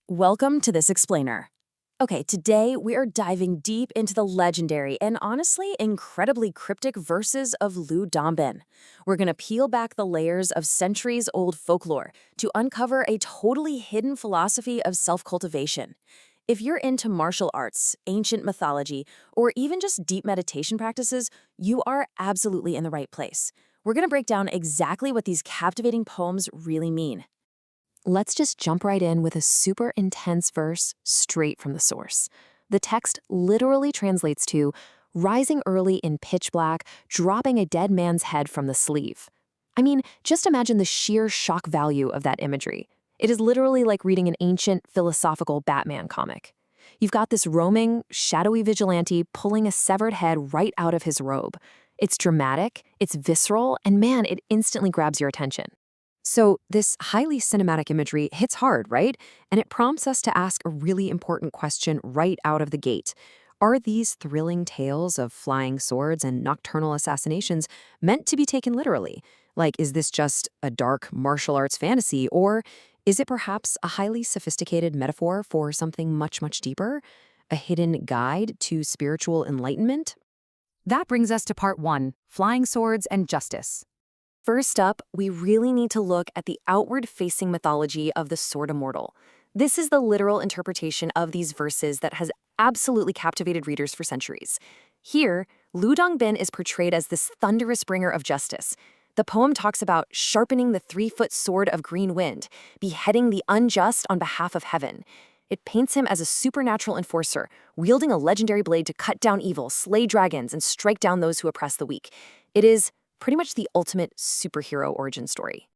Welcome to this explainer. Okay, today we are diving deep into the legendary and honestly incredibly cryptic verses of Lu Dongbin. We're going to peel back the layers of centuries-old folklore to uncover a totally hidden philosophy of self-cultivation. If you're into martial arts, ancient mythology, or even just deep meditation practices, you are absolutely in the right place. We're going to break down exactly what these captivating poems really mean. Let's just jump right in with a super intense verse straight from the source. The text literally translates to, rising early in pitch black, dropping a dead man's head from the sleeve. I mean, just imagine the sheer shock value of that imagery. It is literally like reading an ancient, philosophical Batman comic. You've got this roaming, shadowy vigilante pulling a severed head right out of his robe. It's dramatic, it's visceral, and man, it instantly grabs your attention. So this highly cinematic imagery hits hard, right? And it prompts us to ask a really important question right out of the gate. Are these thrilling tales of flying swords and nocturnal assassinations meant to be taken literally? Like, is this just a dark martial arts fantasy, or is it perhaps a highly sophisticated metaphor for something much, much deeper? A hidden guide to spiritual enlightenment? That brings us to part 1, Flying Swords and Justice. First up, we really need to look at the outward-facing mythology of the sword immortal. This is the literal interpretation of these verses that has absolutely captivated readers for centuries. Here, Lu Dongbin is portrayed as this thunderous bringer of justice. The poem talks about sharpening the 3-foot sword of green wind, beheading the unjust on behalf of heaven. It paints him as a supernatural enforcer, wielding a legendary blade to cut down evil, slay dragons, and strike down those who oppress the weak. It is pretty much the ultimate superhero origin story.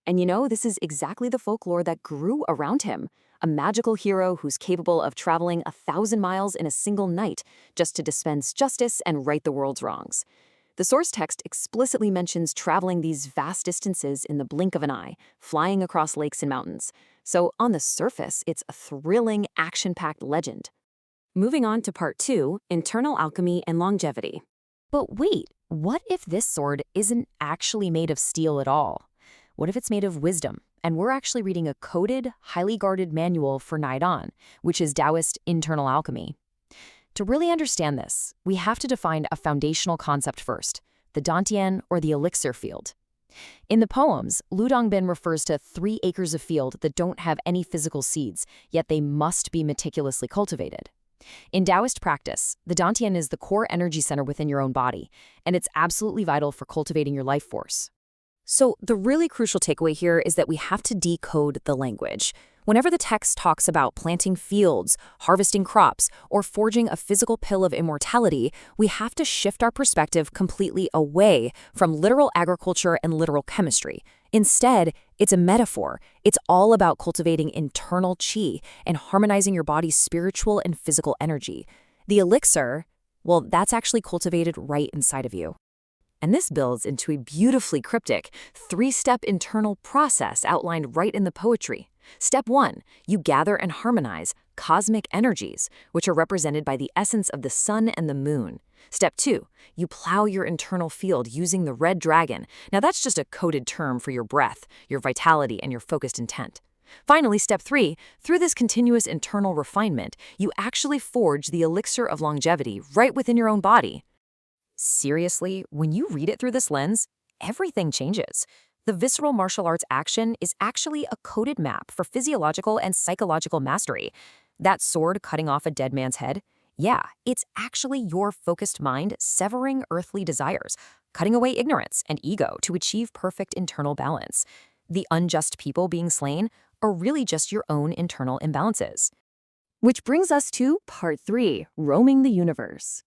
And you know, this is exactly the folklore that grew around him. A magical hero who's capable of traveling 1,000 miles in a single night just to dispense justice and right the world's wrongs. The source text explicitly mentions traveling these vast distances in the blink of an eye, flying across lakes and mountains. So on the surface, it's a thrilling, action-packed legend. Moving on to part 2, internal alchemy and longevity. But wait, what if this sword isn't actually made of steel at all? What if it's made of wisdom, and we're actually reading a coded, highly guarded manual for Naidan, which is Taoist internal alchemy? To really understand this, we have to define a foundational concept first, the Dantian or the elixir field. In the poems, Lu Dongbin refers to 3 acres of field that don't have any physical seeds, yet they must be meticulously cultivated. In Taoist practice, the Dantian is the core energy center within your own body, and it's absolutely vital for cultivating your life force. So the really crucial takeaway here is that we have to decode the language. Whenever the text talks about planting fields, harvesting crops, or forging a physical pill of immortality, we have to shift our perspective completely away from literal agriculture and literal chemistry. Instead, it's a metaphor. It's all about cultivating internal qi and harmonizing your body's spiritual and physical energy. The elixir, well, that's actually cultivated right inside of you. And this builds into a beautifully cryptic 3-step internal process outlined right in the poetry. Step 1, you gather and harmonize cosmic energies, which are represented by the essence of the sun and the moon. Step 2, you plow your internal field using the red dragon. Now that's just a coded term for your breath, your vitality, and your focused intent. Finally, step 3, through this continuous internal refinement, you actually forge the elixir of longevity right within your own body. Seriously, when you read it through this lens, everything changes. The visceral martial arts action is actually a coded map for physiological and psychological mastery. That sword cutting off a dead man's head, yeah, it's actually your focused mind severing earthly desires, cutting away ignorance and ego to achieve perfect internal balance. The unjust people being slain are really just your own internal imbalances. Which brings us to part 3, roaming the universe.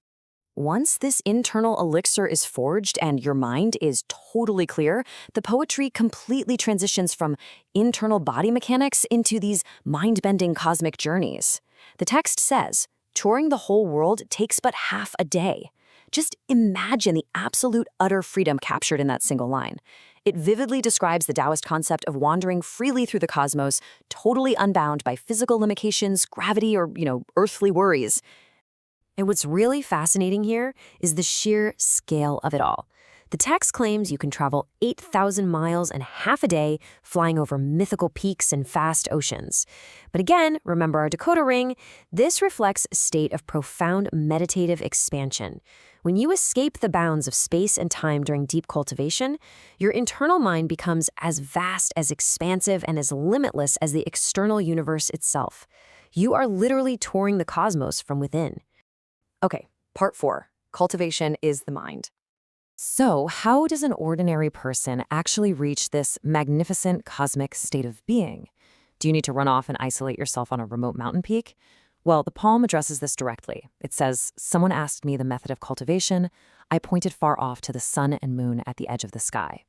Once this internal elixir is forged and your mind is totally clear, the poetry completely transitions from internal body mechanics into these mind-bending cosmic journeys. The text says, touring the whole world takes but half a day. Just imagine the absolute utter freedom captured in that single line. It vividly describes the Taoist concept of wandering freely through the cosmos, totally unbound by physical limitations, gravity, or, earthly worries. And what's really fascinating here is the sheer scale of it all. The text claims you can travel 8,000 miles in half a day, flying over mythical peaks and vast oceans. But again, remember our decoder ring, this reflects a state of profound meditative expansion. When you escape the bounds of space and time during deep cultivation, your internal mind becomes as vast, as expansive, and as limitless as the external universe itself. You are literally touring the cosmos from within. Okay, part 4. Cultivation is the mind. So, how does an ordinary person actually reach this magnificent cosmic state of being? Do you need to run off and isolate yourself on a remote mountain peak? Well, the poem addresses this directly. It says, "Someone asked me the method of cultivation. I pointed far off to the sun and moon at the edge of the sky."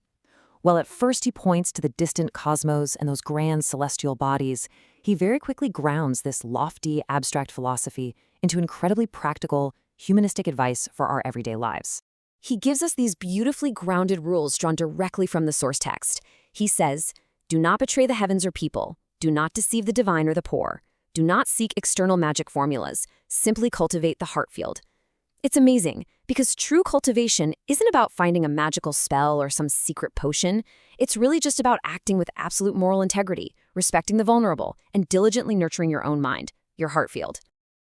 Well, at first he points to the distant cosmos and those grand celestial bodies, he very quickly grounds this lofty, abstract philosophy into incredibly practical, humanistic advice for our everyday lives. He gives us these beautifully grounded rules drawn directly from the source text. He says, "Do not betray the heavens or people. Do not deceive the divine or the poor. Do not seek external magic formulas. Simply cultivate the heart field." It's amazing, because true cultivation isn't about finding a magical spell or some secret potion. It's really just about acting with absolute moral integrity, respecting the vulnerable, and diligently nurturing your own mind, your heart field.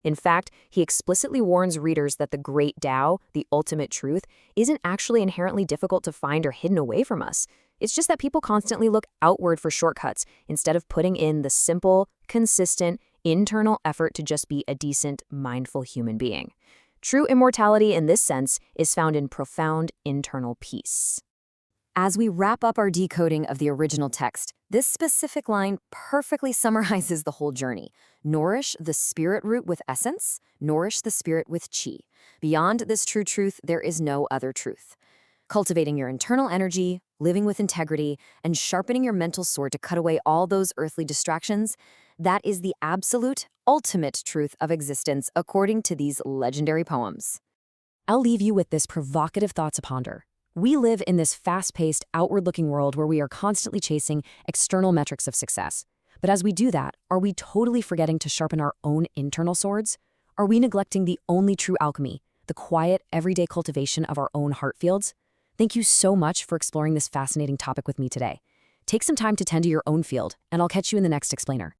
In fact, he explicitly warns readers that the great Tao, the ultimate truth, isn't actually inherently difficult to find or hidden away from us. It's just that people constantly look outward for shortcuts instead of putting in the simple, consistent, internal effort to just be a decent, mindful human being. True immortality in this sense is found in profound internal peace. As we wrap up our decoding of the original text, this specific line perfectly summarizes the whole journey. Nourish the spirit root with essence, nourish the spirit with chi. Beyond this true truth, there is no other truth. Cultivating your internal energy, living with integrity, and sharpening your mental sword to cut away all those earthly distractions, that is the absolute, ultimate truth of existence according to these legendary poems. I'll leave you with this provocative thought to ponder. We live in this fast-paced, outward-looking world where we are constantly chasing external metrics of success. But as we do that, are we totally forgetting to sharpen our own internal swords? Are we neglecting the only true alchemy, the quiet, everyday cultivation of our own heart fields? Thank you so much for exploring this fascinating topic with me today. Take some time to tend to your own field, and I'll catch you in the next explainer.